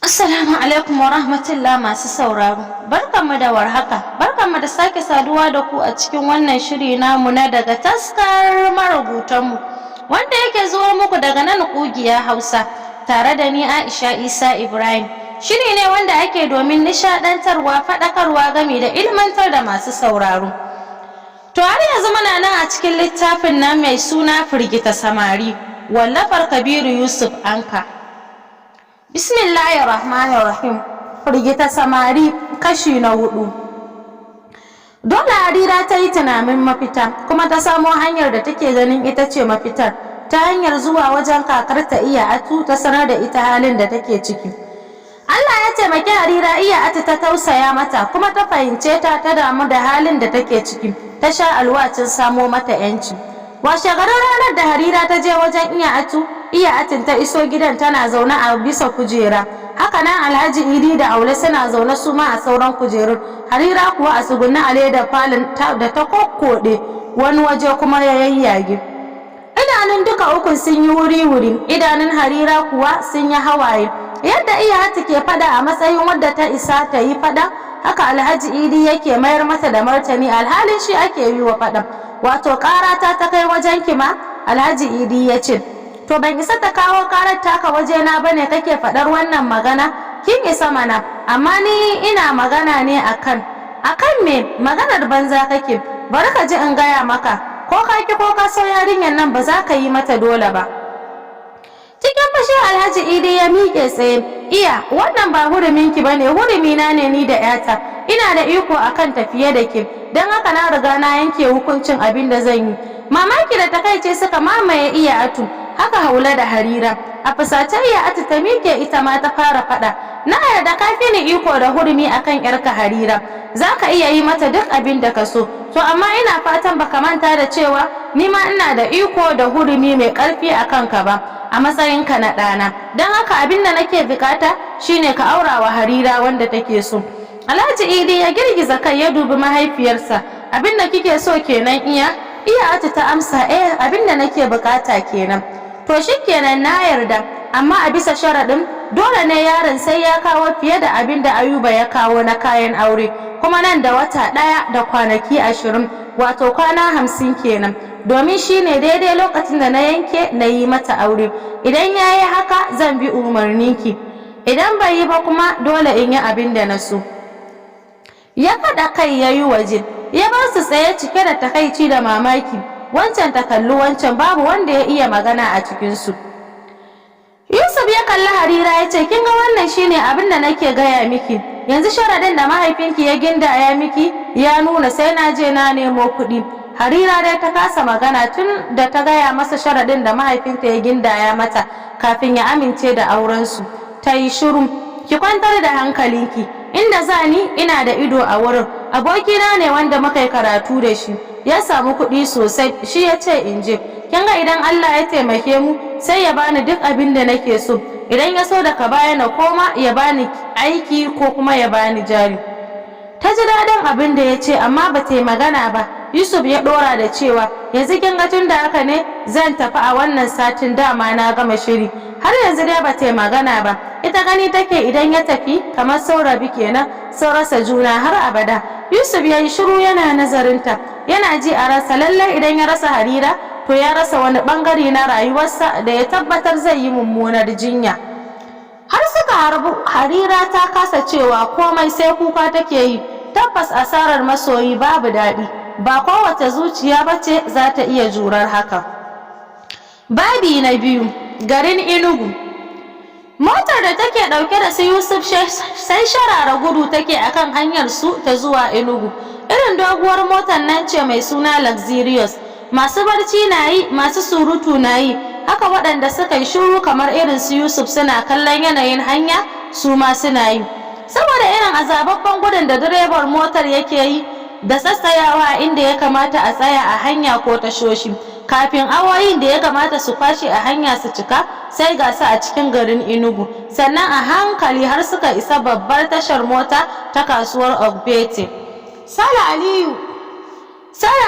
Assalamu alaikum wa rahmatullah masu sauraro. Barkanmu da warhaka. Barkanmu da sake saduwa da ku a cikin wannan shiri namu na daga taskar marubutanmu wanda yake zuwa muku daga nan Kugiya Hausa tare da ni Aisha Isa Ibrahim. Shiri ne wanda ake domin nishadantarwa, faɗakarwa game da ilmantar da masu sauraro. To har yanzu muna nan a cikin littafin nan mai suna Firgita Samari, wallafar Kabiru Yusuf Anka. Bismillahirrahmanirrahim. Firgita Samari kashi na 4. Dole Harira ta yi tunanin mafita kuma ta samo hanyar da take ganin ita ce mafitar, ta hanyar zuwa wajen kakarta Iya Atu ta sanar da ita halin da take ciki. Allah ya taimaki Harira, Iya Atu ta tausaya mata kuma ta fahimce ta damu da halin da take ciki, ta sha alwacin samo mata yanci. Washe garin ranar da Harira ta je wajen Iya Atu, Iya Atun ta iso gidan tana zaune a bisa kujera. Haka nan Alhaji Idi da Aule suna zaune su ma a sauran kujerun. Harira kuwa a tsugunne a ledar falon da ta kokkoɗe, wani waje kuma ya yayyage. Idanun duka ukun sun yi wuri-wuri, idanun Harira kuwa sun yi hawaye. Yadda Iya Atu ke fada a matsayin wadda ta isa ta yi fada, haka Alhaji Idi yake mayar mata da martani alhalin shi ake yi wa fada. Wato ƙarata ta kai wajen ki ma? Alhaji Idi ya ce. To ban isa ta kawo karar taka wajena bane kake faɗar wannan magana? Kin isa mana, amma ni ina magana ne akan me? Maganar banza kake. Bari ka ji in gaya maka, ko ka ki ko ka so yarinyar nan ba za ka yi mata dole ba. Cikin fushi Alhaji Idi ya miƙe tsaye. Iya, wannan ba huruminki bane, hurumina ne ni da yata. Ina da iko akan tafiye da ke, don haka na riga na yanke hukuncin abin da zan yi. Mamaki da takaice suka mamaye Iya Atu, haka Haula da Harira. A fusace Iya Atu ta miƙe ita ma ta fara faɗa. Na yarda ka fi ni iko da hurumi akan yarka Harira. Za ka iya yi mata duk abin da ka so. To amma ina fatan baka manta da cewa ni ma ina da iko da hurumi mai ƙarfi a kanka ba, a matsayinka na ɗana. Don haka abin da nake bukata shine ka aura wa Harira wanda take so. Alhaji Idi ya girgiza kai ya dubi mahaifiyarsa. Abin da kike so kenan Iya Atu ta amsa abin da nake bukata kenan. To shikenan na yarda, amma a bisa sharaɗin dole ne yaron sai ya kawo fiye da abin da Ayuba ya kawo na kayan aure, kuma nan da wata ɗaya da kwanaki 20, wato kwana 50 kenan, domin shine daidai lokacin da na yanke na yi mata aure. Idan ya yi haka zan bi umarninki, idan bai yi ba kuma dole in yi abin da na so. Ya faɗa kai ya yi waje, ya bar su tsaye cike da takaici da mamaki, wancan ta kalli wancan, babu wanda ya iya magana a cikinsu. Yusuf ya kalli Harira ya ce, kin ga wannan shine abin da nake gaya miki, yanzu sharadin da mahaifinki ya gindaya miki ya nuna sai na je na nemo kuɗi. Harira dai ta kasa magana tun da ta gaya masa sharadin da mahaifinta ya gindaya mata kafin ya amince da aurensu. Ta yi shiru. Ki kwantar da hankalinki, inda zani ina da ido a wurin. Abokina ne wanda muka yi karatu da shi, ya samu kuɗi sosai, shi ya ce in je. Kin ga idan Allah ya taimake mu sai ya bani duk abin da nake so, idan ya so daga baya na koma ya bani aiki ko kuma ya bani jari. Ta ji daɗin abin da ya ce amma ba ta yi magana ba. Yusuf ya ɗora da cewa yanzu kin ga tun da haka ne zan tafi a wannan satin, dama na gama shiri. Har yanzu dai ba ta yi magana ba, ita gani take idan ya tafi kamar saurabi kenan, sun rasa juna har abada. Yusuf ya yi shiru yana nazarinta, yana ji a rasa lallai idan ya rasa Harira to ya rasa wani bangare na rayuwarsa da ya tabbatar zai yi mummunar jinya. Har suka harbu, Harira ta kasa cewa komai sai kuka take yi. Tabbas asarar masoyi babu daɗi, ba kowace zuciya bace za ta iya jurar haka. Babi na 2, garin Enugu. Motar da take dauke da su Yusuf sai sharara gudu take akan hanyar su ta zuwa Enugu. Irin doguwar motar nan ce mai suna Luxurious. Masu barci na yi, masu surutu na yi, haka waɗanda suka yi shiru kamar irin su Yusuf suna kallon yanayin hanya su ma suna yi. Saboda irin azababban gudun da direbar motar yake yi da tsatsayawa inda ya kamata a tsaya a hanya ko tashoshi, kafin awoyin da ya kamata su kwashe a hanya su cika, sai ga su a cikin garin Enugu. Sannan a hankali har suka isa babbar tashar mota ta kasuwar Ogbete. Sale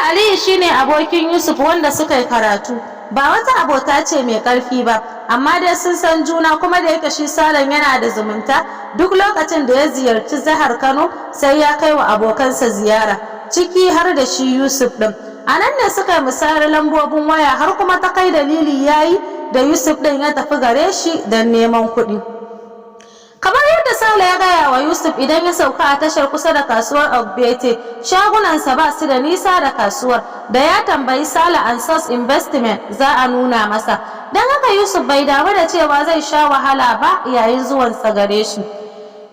Aliyu shine abokin Yusuf wanda suka yi karatu. ba wata abota ce mai ƙarfi ba, amma dai sun san juna, kuma da yake shi Salan yana da zumunta, duk lokacin da ya ziyarci jihar Kano sai ya kai wa abokansa ziyara, ciki har da shi Yusuf ɗin. A nan ne suka yi musayar lambobin waya, har kuma ta kai dalili yayi da Yusuf ɗin ya tafi gare shi don neman kuɗi. Kamar yadda Sale ya gaya wa Yusuf, idan ya sauka a tashar kusa da kasuwar Ogbete, shagunansa ba su da nisa da kasuwar, da ya tambayi Sale and Sons Investment za a nuna masa. Don haka Yusuf bai damu da cewa zai sha wahala ba yayin zuwansa gare shi.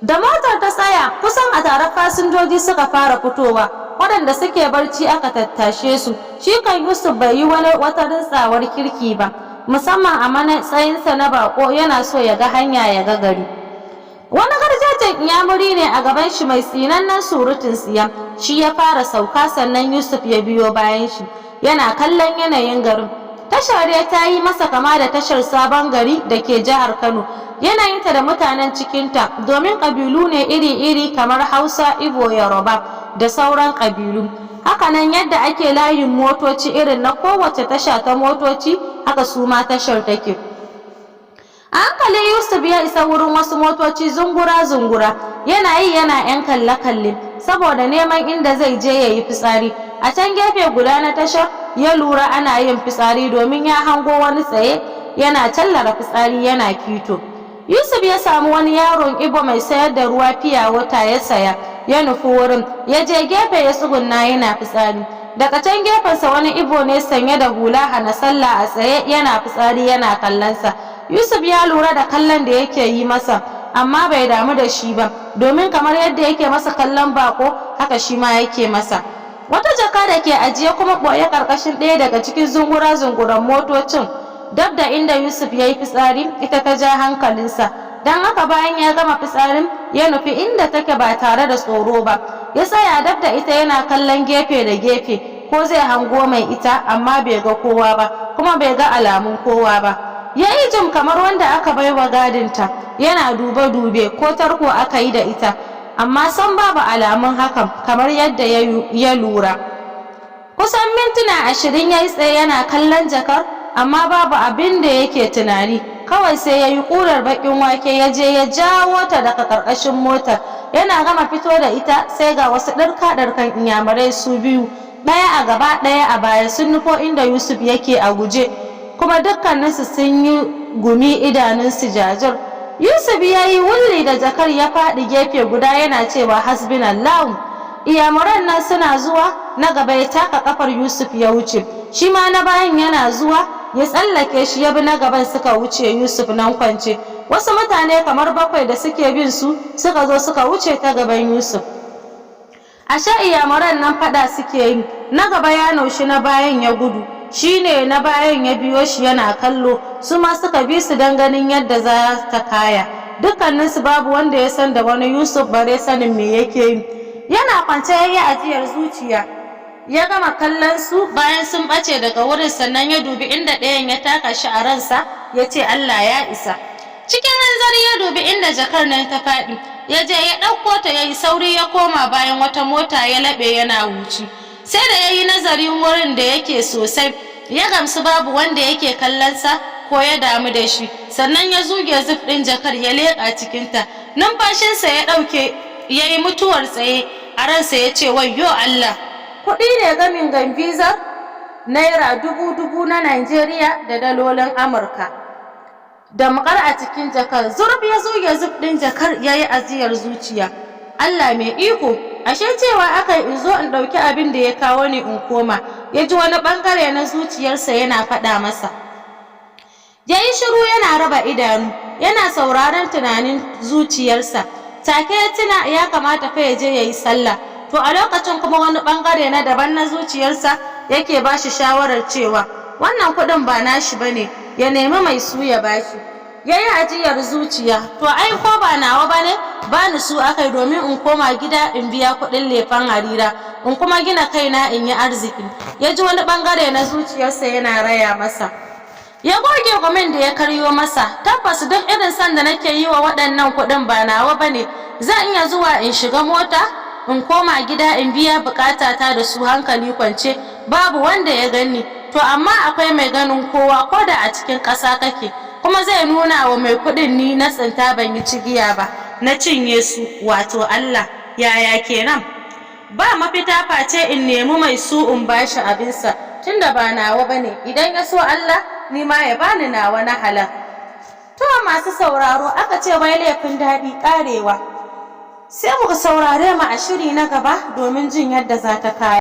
Da motar ta tsaya, kusan a tare fasinjoji suka fara fitowa, waɗanda suke barci aka tattashe su. Shi kan Yusuf bai yi wata rintsawar kirki ba, musamman a matsayinsa na bako yana so ya ga hanya ya ga gari. Wani garjejin iyamuri ne a gaban shi mai tsinannen surutun tsiya, shi ya fara sauka sannan Yusuf ya biyo bayan shi, yana kallon yanayin garin. Tashar ta yi masa kama da tashar Sabon Gari da ke jihar Kano, yanayinta da mutanen cikinta, domin ƙabilu ne iri-iri kamar Hausa, Igbo, Yoruba da sauran ƙabilu. Hakanan yadda ake layin motoci irin na kowace tasha ta motoci, haka su ma tashar take. A hankali Yusuf ya isa wurin wasu motoci zungura-zungura, yana yi yana 'yan kalle-kalle saboda neman inda zai je ya yi fitsari. A can gefe guda na tashar ya lura ana yin fitsari, domin ya hango wani tsaye yana tallara fitsari yana fito. Yusuf ya samu wani yaron Igbo mai sayar da ruwa fiya wata ya saya, ya nufi wurin, ya je gefe ya tsugunna yana fitsari. Daga can gefensa wani Igbo ne sanye da hula hana sallah a tsaye yana fitsari yana kallonsa. Yusuf ya lura da kallon da yake yi masa, amma bai damu da shi ba, domin kamar yadda yake masa kallon bako, haka shi ma yake masa. Wata jaka da ke ajiye kuma ɓoye ƙarƙashin ɗaya daga cikin zungura-zunguran motocin, dab da inda Yusuf ya yi fitsari, ita ta ja hankalinsa. Don haka bayan ya gama fitsarin, ya nufi inda take ba tare da tsoro ba. Ya tsaya dab da ita yana kallon gefe da gefe, ko zai hango mai ita, amma bai ga kowa ba, kuma bai ga alamun kowa ba. Ya yi jim kamar wanda aka bai wa gadinta, yana dube-dube ko tarko aka yi da ita, amma san babu alamun hakan kamar yadda ya lura. Kusan mintuna 20 ya yi tsaye yana kallon jakar, amma babu abin da yake tunani. Kawai sai ya yi ƙurar baƙin wake, ya je ya jawo ta daga ƙarƙashin motar. Yana gama fito da ita sai ga wasu ɗarka-ɗarkan inyamurai su biyu, ɗaya a gaba ɗaya a baya, sun nufo inda Yusuf yake a guje, kuma dukkaninsu sun yi gumi, idanunsu jajir. Yusuf ya yi wulli da jakar ya faɗi gefe guda yana cewa hasbinallahu. Iyamuran nan suna zuwa, na gaba ya taka kafar Yusuf ya wuce, shi ma na bayan yana zuwa ya tsallake shi, ya bi na gaban suka wuce Yusuf nan kwance. Wasu mutane kamar 7 da suke bin su suka zo suka wuce ta gaban Yusuf. Ashe iyamuran nan faɗa suke yi, na gaba ya naushi na bayan ya gudu, shine na bayan ya biyo shi yana kallo, su ma suka bi su don ganin yadda za ta kaya. Dukkaninsu babu wanda ya san da wani Yusuf bare sanin me yake yi. Yana kwance yayi ajiyar zuciya, ya gama kallon su bayan sun bace daga wurin, sannan ya dubi inda ɗayan ya taka shi a ransa, ya ce Allah ya isa. Cikin hanzari ya dubi inda jakar nan ta faɗi, ya je ya ɗauko ta, ya yi sauri ya koma bayan wata mota ya laɓe yana wuci. Sai da ya yi nazarin wurin da yake sosai, ya gamsu babu wanda yake kallonsa ko ya damu da shi, sannan ya zuge zuf ɗin jakar ya leƙa cikinta. Numfashinsa ya ɗauke, ya yi mutuwar tsaye, a ransa ya ce wayyo Allah. Kuɗi ne gamin gambizar naira 1000 na Najeriya da dalolin Amurka. Da makar a cikin jakar, zurf ya zuge zuf ɗin jakar, ya yi ajiyar zuciya. Allah mai iko, ashe cewa aka in zo in ɗauki abin da ya kawo ni in koma. Ya ji wani ɓangare na zuciyarsa yana faɗa masa. Ya yi shiru yana raba idanu, yana sauraron tunanin zuciyarsa. Take ya tuna ya kamata fa ya je ya yi sallah. To a lokacin kuma wani ɓangare na daban na zuciyarsa yake ba shi shawarar cewa wannan kuɗin ba nashi ba ne, ya nemi mai su ya bashi. Ya yi ajiyar zuciya, to ai ko ba nawa ba ne, ba ni su aka yi domin in koma gida in biya kuɗin lefen Harira, in kuma gina kaina in yi arziki. Ya ji wani ɓangare na zuciyarsa yana raya masa. Ya goge gumin da ya karyo masa, tabbas duk irin san da nake yi wa waɗannan kuɗin ba nawa ba ne, zan iya zuwa in shiga mota, in koma gida in biya bukatata da su hankali kwance, babu wanda ya gani. to amma akwai mai ganin kowa ko da a cikin ƙasa kake, kuma zai nuna wa mai kuɗin ni na tsinta ban yi cigiya ba, na cinye su, wato Allah. Yaya kenan? Ba mafita face in nemi mai su in bashi abinsa, tunda ba nawa bane, idan ya so Allah ni ma ya bani nawa na halal. To masu sauraro, aka ce wai laifin daɗi ƙarewa. Sai muka saurare mu a shiri na gaba domin jin yadda za ta kaya.